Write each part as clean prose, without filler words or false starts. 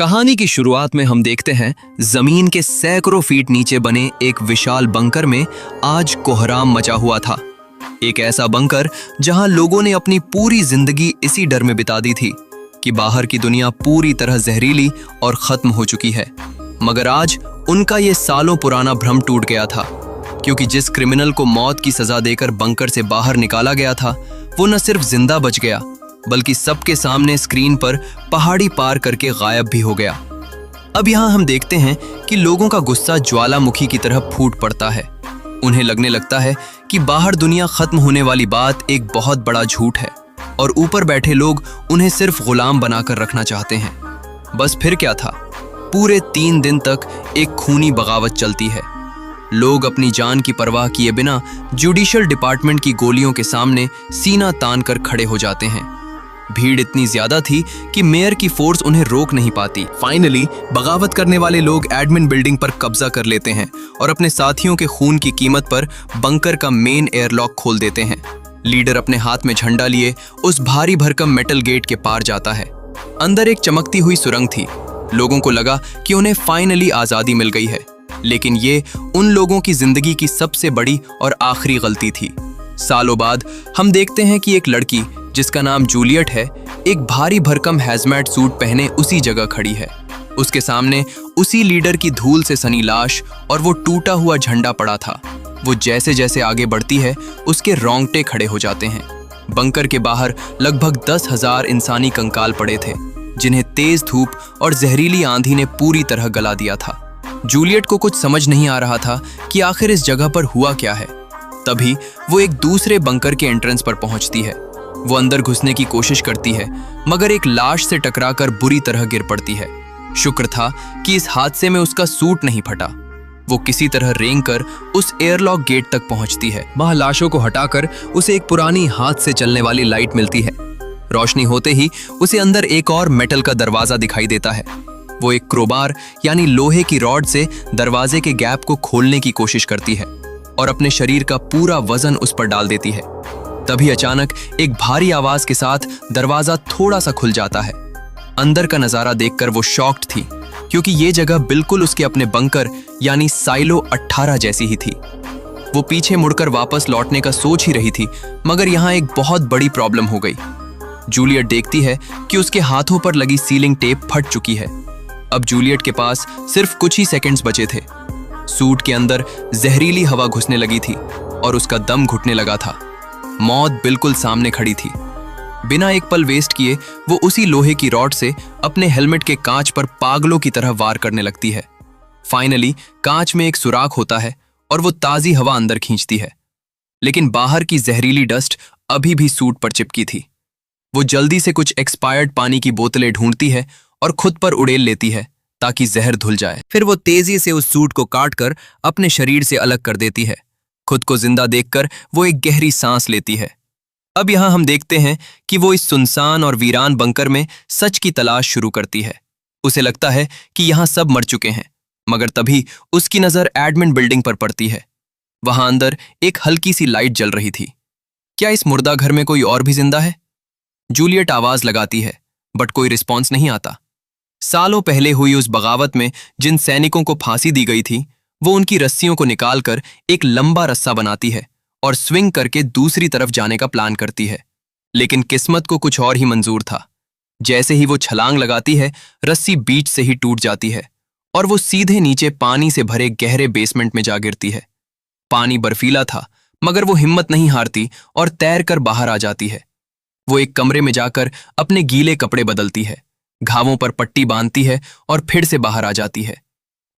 कहानी की शुरुआत में हम देखते हैं जमीन के सैकड़ों फीट नीचे बने एक विशाल बंकर में आज कोहराम मचा हुआ था। एक ऐसा बंकर जहां लोगों ने अपनी पूरी जिंदगी इसी डर में बिता दी थी कि बाहर की दुनिया पूरी तरह जहरीली और खत्म हो चुकी है। मगर आज उनका ये सालों पुराना भ्रम टूट गया था, क्योंकि जिस क्रिमिनल को मौत की सजा देकर बंकर से बाहर निकाला गया था, वो न सिर्फ जिंदा बच गया बल्कि सबके सामने स्क्रीन पर पहाड़ी पार करके गायब भी हो गया। अब यहाँ हम देखते हैं कि लोगों का गुस्सा ज्वालामुखी की तरह फूट पड़ता है। उन्हें लगने लगता है कि बाहर दुनिया खत्म होने वाली बात एक बहुत बड़ा झूठ है और ऊपर बैठे लोग उन्हें सिर्फ गुलाम बनाकर रखना चाहते हैं। बस फिर क्या था, पूरे 3 दिन तक एक खूनी बगावत चलती है। लोग अपनी जान की परवाह किए बिना जुडिशियल डिपार्टमेंट की गोलियों के सामने सीना तान कर खड़े हो जाते हैं। भीड़ इतनी ज्यादा थी कि मेयर की फोर्स उन्हें रोक नहीं पाती। फाइनली बगावत करने वाले लोग एडमिन बिल्डिंग पर कब्जा कर लेते हैं और अपने साथियों के खून की कीमत पर बंकर का मेन एयरलॉक खोल देते हैं। लीडर अपने हाथ में झंडा लिए उस भारी भरकम मेटल गेट के पार जाता है। अंदर एक चमकती हुई सुरंग थी। लोगों को लगा कि उन्हें फाइनली आजादी मिल गई है, लेकिन ये उन लोगों की जिंदगी की सबसे बड़ी और आखिरी गलती थी। सालों बाद हम देखते हैं कि एक लड़की जिसका नाम जूलियट है, एक भारी भरकम हैजमैट सूट पहने उसी जगह खड़ी है। उसके सामने उसी लीडर की धूल से सनी लाश और वो टूटा हुआ झंडा पड़ा था। वो जैसे जैसे आगे बढ़ती है, उसके रोंगटे खड़े हो जाते हैं। बंकर के बाहर लगभग 10,000 इंसानी कंकाल पड़े थे, जिन्हें तेज धूप और जहरीली आंधी ने पूरी तरह गला दिया था। जूलियट को कुछ समझ नहीं आ रहा था कि आखिर इस जगह पर हुआ क्या है। तभी वो एक दूसरे बंकर के एंट्रेंस पर पहुंचती है। वो अंदर घुसने की कोशिश करती है, मगर एक लाश से टकराकर बुरी तरह गिर पड़ती है। शुक्र था कि इस हादसे में उसका सूट नहीं फटा। वो किसी तरह रेंगकर उस एयरलॉक गेट तक पहुंचती है। वहां लाशों को हटाकर उसे एक पुरानी हाथ से चलने वाली लाइट मिलती है। रोशनी होते ही उसे अंदर एक और मेटल का दरवाजा दिखाई देता है। वो एक क्रोबार यानी लोहे की रॉड से दरवाजे के गैप को खोलने की कोशिश करती है और अपने शरीर का पूरा वजन उस पर डाल देती है। तभी अचानक एक भारी आवाज के साथ दरवाजा थोड़ा सा खुल जाता है। अंदर का नजारा देखकर वो शॉक्ड थी, क्योंकि ये जगह बिल्कुल उसके अपने बंकर यानी साइलो 18 जैसी ही थी। वो पीछे मुड़कर वापस लौटने का सोच ही रही थी, मगर यहाँ एक बहुत बड़ी प्रॉब्लम हो गई। जूलियट देखती है कि उसके हाथों पर लगी सीलिंग टेप फट चुकी है। अब जूलियट के पास सिर्फ कुछ ही सेकंड्स बचे थे। सूट के अंदर जहरीली हवा घुसने लगी थी और उसका दम घुटने लगा था। मौत बिल्कुल सामने खड़ी थी। बिना एक पल वेस्ट किए वो उसी लोहे की रॉड से अपने हेलमेट के कांच पर पागलों की तरह वार करने लगती है। फाइनली कांच में एक सुराख होता है और वो ताजी हवा अंदर खींचती है, लेकिन बाहर की जहरीली डस्ट अभी भी सूट पर चिपकी थी। वो जल्दी से कुछ एक्सपायर्ड पानी की बोतलें ढूंढती है और खुद पर उड़ेल लेती है ताकि जहर धुल जाए। फिर वो तेजी से उस सूट को काटकर अपने शरीर से अलग कर देती है। खुद को जिंदा देखकर वो एक गहरी सांस लेती है। अब यहां हम देखते हैं कि वो इस सुनसान और वीरान बंकर में सच की तलाश शुरू करती है। उसे लगता है कि यहां सब मर चुके हैं, मगर तभी उसकी नजर एडमिन बिल्डिंग पर पड़ती है। वहां अंदर एक हल्की सी लाइट जल रही थी। क्या इस मुर्दा घर में कोई और भी जिंदा है? जूलियट आवाज लगाती है, बट कोई रिस्पॉन्स नहीं आता। सालों पहले हुई उस बगावत में जिन सैनिकों को फांसी दी गई थी, वो उनकी रस्सियों को निकालकर एक लंबा रस्सा बनाती है और स्विंग करके दूसरी तरफ जाने का प्लान करती है। लेकिन किस्मत को कुछ और ही मंजूर था। जैसे ही वो छलांग लगाती है, रस्सी बीच से ही टूट जाती है और वो सीधे नीचे पानी से भरे गहरे बेसमेंट में जा गिरती है। पानी बर्फीला था, मगर वो हिम्मत नहीं हारती और तैरकर बाहर आ जाती है। वो एक कमरे में जाकर अपने गीले कपड़े बदलती है, घावों पर पट्टी बांधती है और फिर से बाहर आ जाती है।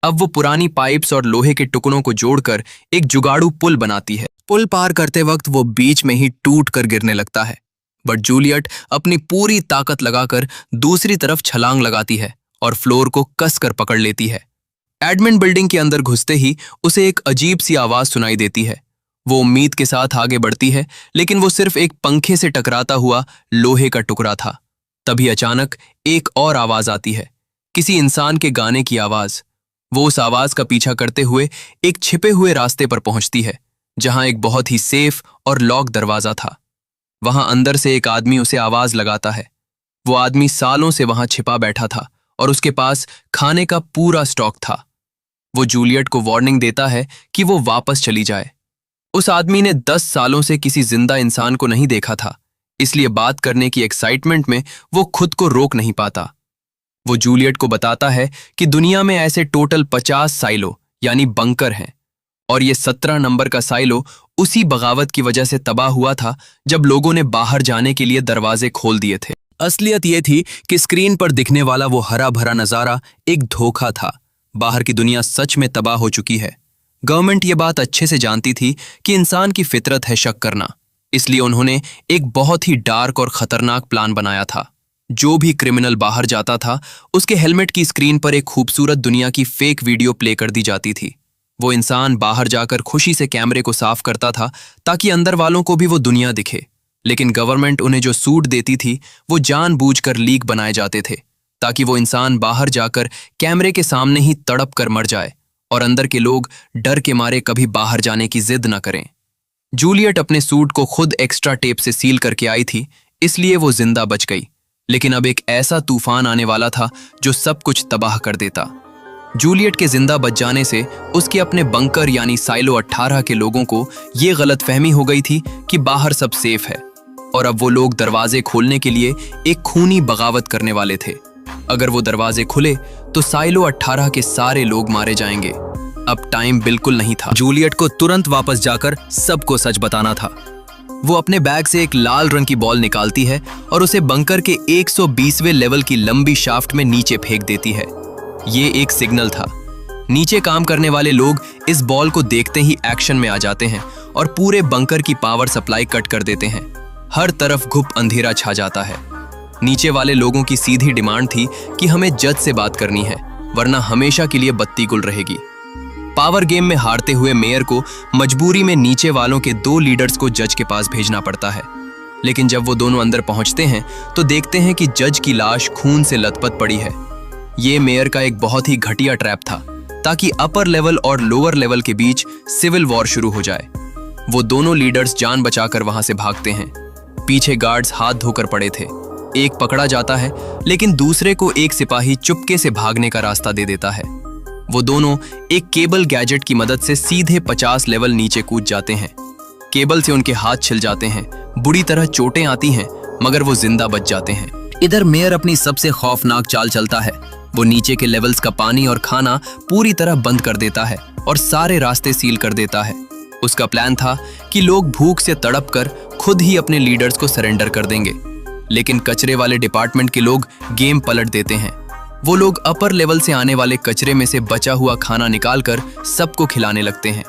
अब वो पुरानी पाइप्स और लोहे के टुकड़ों को जोड़कर एक जुगाड़ू पुल बनाती है। पुल पार करते वक्त वो बीच में ही टूट कर गिरने लगता है, बट जूलियट अपनी पूरी ताकत लगाकर दूसरी तरफ छलांग लगाती है और फ्लोर को कसकर पकड़ लेती है। एडमिन बिल्डिंग के अंदर घुसते ही उसे एक अजीब सी आवाज सुनाई देती है। वो उम्मीद के साथ आगे बढ़ती है, लेकिन वो सिर्फ एक पंखे से टकराता हुआ लोहे का टुकड़ा था। तभी अचानक एक और आवाज आती है, किसी इंसान के गाने की आवाज। वो उस आवाज का पीछा करते हुए एक छिपे हुए रास्ते पर पहुंचती है, जहां एक बहुत ही सेफ और लॉक दरवाजा था। वहां अंदर से एक आदमी उसे आवाज लगाता है। वो आदमी सालों से वहां छिपा बैठा था और उसके पास खाने का पूरा स्टॉक था। वो जूलियट को वार्निंग देता है कि वो वापस चली जाए। उस आदमी ने 10 सालों से किसी जिंदा इंसान को नहीं देखा था, इसलिए बात करने की एक्साइटमेंट में वो खुद को रोक नहीं पाता। वो जूलियट को बताता है कि दुनिया में ऐसे टोटल 50 साइलो यानी बंकर हैं और ये 17 नंबर का साइलो उसी बगावत की वजह से तबाह हुआ था जब लोगों ने बाहर जाने के लिए दरवाजे खोल दिए थे। असलियत ये थी कि स्क्रीन पर दिखने वाला वो हरा भरा नजारा एक धोखा था। बाहर की दुनिया सच में तबाह हो चुकी है। गवर्नमेंट ये बात अच्छे से जानती थी कि इंसान की फितरत है शक करना, इसलिए उन्होंने एक बहुत ही डार्क और खतरनाक प्लान बनाया था। जो भी क्रिमिनल बाहर जाता था उसके हेलमेट की स्क्रीन पर एक खूबसूरत दुनिया की फेक वीडियो प्ले कर दी जाती थी। वो इंसान बाहर जाकर खुशी से कैमरे को साफ करता था ताकि अंदर वालों को भी वो दुनिया दिखे, लेकिन गवर्नमेंट उन्हें जो सूट देती थी वो जानबूझकर लीक बनाए जाते थे ताकि वो इंसान बाहर जाकर कैमरे के सामने ही तड़प कर मर जाए और अंदर के लोग डर के मारे कभी बाहर जाने की जिद न करें। जूलियट अपने सूट को खुद एक्स्ट्रा टेप से सील करके आई थी, इसलिए वो जिंदा बच गई। लेकिन अब एक ऐसा तूफान आने वाला था जो सब कुछ तबाह कर देता। जूलियट के जिंदा बच जाने से उसके अपने बंकर यानी साइलो 18 के लोगों को ये गलतफहमी हो गई थी कि बाहर सब सेफ है और अब वो लोग दरवाजे खोलने के लिए एक खूनी बगावत करने वाले थे। अगर वो दरवाजे खुले तो साइलो 18 के सारे लोग मारे जाएंगे। अब टाइम बिल्कुल नहीं था। जूलियट को तुरंत वापस जाकर सबको सच बताना था। वो अपने बैग से एक लाल रंग की बॉल निकालती है और उसे बंकर के 120वें लेवल की लंबी शाफ्ट में नीचे फेंक देती है। ये एक सिग्नल था। नीचे काम करने वाले लोग इस बॉल को देखते ही एक्शन में आ जाते हैं और पूरे बंकर की पावर सप्लाई कट कर देते हैं। हर तरफ घुप अंधेरा छा जाता है। नीचे वाले लोगों की सीधी डिमांड थी कि हमें जज से बात करनी है, वरना हमेशा के लिए बत्ती गुल रहेगी। पावर गेम में हारते हुए मेयर को मजबूरी में नीचे वालों के 2 लीडर्स को जज के पास भेजना पड़ता है। लेकिन जब वो दोनों अंदर पहुंचते हैं तो देखते हैं कि जज की लाश खून से लथपथ पड़ी है। ये मेयर का एक बहुत ही घटिया ट्रैप था ताकि अपर लेवल और लोअर लेवल के बीच सिविल वॉर शुरू हो जाए। वो दोनों लीडर्स जान बचाकर वहां से भागते हैं। पीछे गार्ड्स हाथ धोकर पड़े थे। एक पकड़ा जाता है, लेकिन दूसरे को एक सिपाही चुपके से भागने का रास्ता दे देता है। वो दोनों एक केबल गैजेट की मदद से सीधे 50 लेवल नीचे कूद जाते हैं। केबल से उनके हाथ छिल जाते हैं, बुरी तरह चोटें आती हैं, मगर वो जिंदा बच जाते हैं। इधर मेयर अपनी सबसे खौफनाक चाल चलता है। वो नीचे के लेवल्स का पानी और खाना पूरी तरह बंद कर देता है और सारे रास्ते सील कर देता है। उसका प्लान था कि लोग भूख से तड़प कर खुद ही अपने लीडर्स को सरेंडर कर देंगे, लेकिन कचरे वाले डिपार्टमेंट के लोग गेम पलट देते हैं। वो लोग अपर लेवल से आने वाले कचरे में से बचा हुआ खाना निकालकर सबको खिलाने लगते हैं।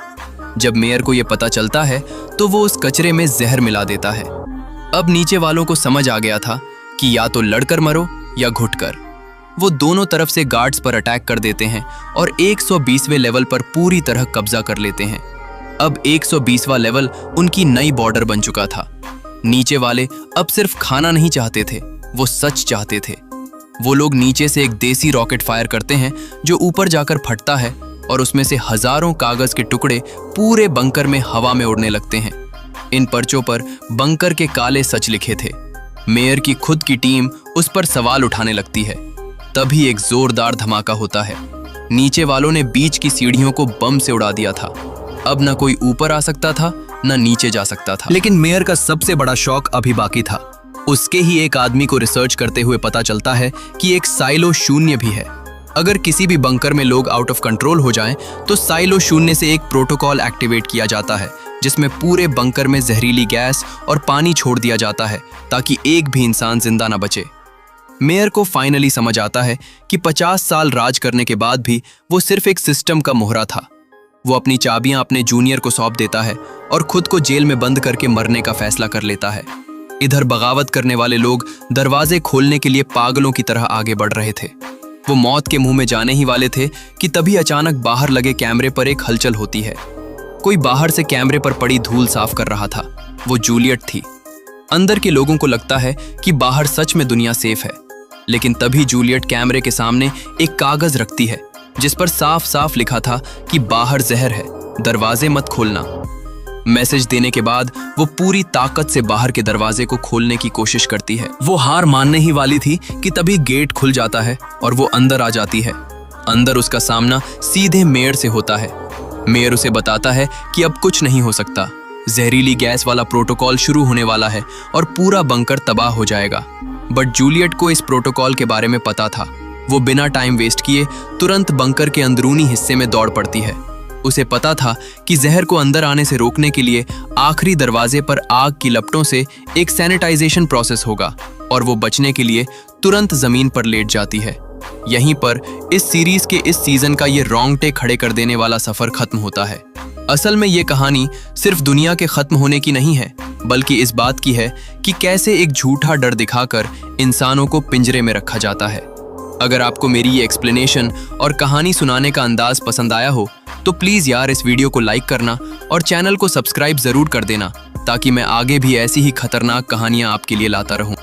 जब मेयर को यह पता चलता है तो वो उस कचरे में जहर मिला देता है। अब नीचे वालों को समझ आ गया था कि या तो लड़कर मरो या घुटकर। वो दोनों तरफ से गार्ड्स पर अटैक कर देते हैं और 120वें लेवल पर पूरी तरह कब्जा कर लेते हैं। अब 120वां लेवल उनकी नई बॉर्डर बन चुका था। नीचे वाले अब सिर्फ खाना नहीं चाहते थे, वो सच चाहते थे। वो लोग नीचे से एक देसी रॉकेट फायर करते हैं जो ऊपर जाकर फटता है और उसमें से हजारों कागज के टुकड़े पूरे बंकर में हवा में उड़ने लगते हैं। इन पर्चों पर बंकर के काले सच लिखे थे। मेयर की खुद की टीम उस पर सवाल उठाने लगती है। तभी एक जोरदार धमाका होता है। नीचे वालों ने बीच की सीढ़ियों को बम से उड़ा दिया था। अब न कोई ऊपर आ सकता था न नीचे जा सकता था। लेकिन मेयर का सबसे बड़ा शौक अभी बाकी था। उसके ही एक आदमी को रिसर्च करते हुए पता चलता है कि एक साइलो शून्य भी है। अगर किसी भी बंकर में लोग आउट ऑफ कंट्रोल हो जाएं, तो साइलो शून्य से एक प्रोटोकॉल एक्टिवेट किया जाता है जिसमें पूरे बंकर में जहरीली गैस और पानी छोड़ दिया जाता है ताकि एक भी इंसान जिंदा न बचे। मेयर को फाइनली समझ आता है कि 50 साल राज करने के बाद भी वो सिर्फ एक सिस्टम का मोहरा था। वो अपनी चाबियां अपने जूनियर को सौंप देता है और खुद को जेल में बंद करके मरने का फैसला कर लेता है। इधर बगावत करने वाले लोग दरवाजे खोलने के लिए पागलों की तरह आगे बढ़ रहे थे। वो मौत के मुंह में जाने ही वाले थे कि तभी अचानक बाहर लगे कैमरे पर एक हलचल होती है। कोई बाहर से कैमरे पर पड़ी धूल साफ कर रहा था। वो जूलियट थी। अंदर के लोगों को लगता है कि बाहर सच में दुनिया सेफ है, लेकिन तभी जूलियट कैमरे के सामने एक कागज रखती है जिस पर साफ साफ लिखा था कि बाहर जहर है, दरवाजे मत खोलना। मैसेज देने के बाद वो पूरी ताकत से बाहर के दरवाजे को खोलने की कोशिश करती है। वो हार मानने ही वाली थी कि तभी गेट खुल जाता है और वो अंदर आ जाती है। अंदर उसका सामना सीधे मेयर से होता है। मेयर उसे बताता है कि अब कुछ नहीं हो सकता, जहरीली गैस वाला प्रोटोकॉल शुरू होने वाला है और पूरा बंकर तबाह हो जाएगा। बट जूलियट को इस प्रोटोकॉल के बारे में पता था। वो बिना टाइम वेस्ट किए तुरंत बंकर के अंदरूनी हिस्से में दौड़ पड़ती है। उसे पता था कि जहर को अंदर आने से रोकने के लिए आखिरी दरवाजे पर आग की लपटों से एक सैनिटाइजेशन प्रोसेस होगा और वो बचने के लिए तुरंत जमीन पर लेट जाती है। यहीं पर इस सीरीज के इस सीजन का ये रोंगटे खड़े कर देने वाला सफर खत्म होता है। असल में ये कहानी सिर्फ दुनिया के खत्म होने की नहीं है, बल्कि इस बात की है कि कैसे एक झूठा डर दिखाकर इंसानों को पिंजरे में रखा जाता है। अगर आपको मेरी ये एक्सप्लेनेशन और कहानी सुनाने का अंदाज पसंद आया हो तो प्लीज़ यार इस वीडियो को लाइक करना और चैनल को सब्सक्राइब ज़रूर कर देना, ताकि मैं आगे भी ऐसी ही खतरनाक कहानियाँ आपके लिए लाता रहूँ।